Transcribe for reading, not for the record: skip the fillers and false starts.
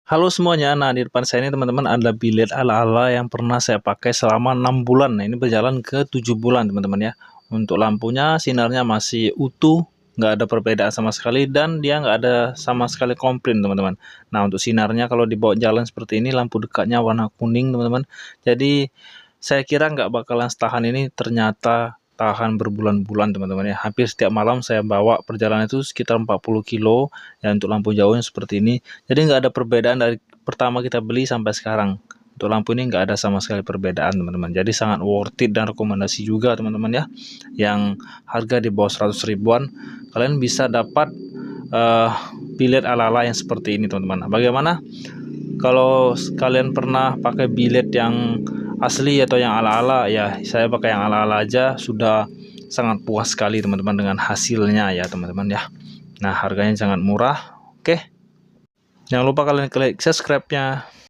Halo semuanya, nah di depan saya ini teman-teman ada bilet ala-ala yang pernah saya pakai selama 6 bulan. Nah ini berjalan ke 7 bulan teman-teman ya. Untuk lampunya, sinarnya masih utuh, nggak ada perbedaan sama sekali, dan dia nggak ada sama sekali komplain teman-teman. Nah untuk sinarnya kalau dibawa jalan seperti ini, lampu dekatnya warna kuning teman-teman. Jadi saya kira nggak bakalan setahan ini, ternyata tahan berbulan-bulan teman-teman ya. Hampir setiap malam saya bawa perjalanan itu sekitar 40 kilo ya untuk lampu jauhnya seperti ini. Jadi nggak ada perbedaan dari pertama kita beli sampai sekarang. Untuk lampu ini nggak ada sama sekali perbedaan teman-teman. Jadi sangat worth it dan rekomendasi juga teman-teman ya. Yang harga di bawah 100 ribuan, kalian bisa dapat uh, bilet ala-ala yang seperti ini teman-teman. Bagaimana kalau kalian pernah pakai bilet yang asli atau yang ala-ala? Ya saya pakai yang ala-ala aja sudah sangat puas sekali teman-teman dengan hasilnya ya teman-teman ya. Nah harganya sangat murah. Oke, jangan lupa kalian klik subscribe-nya.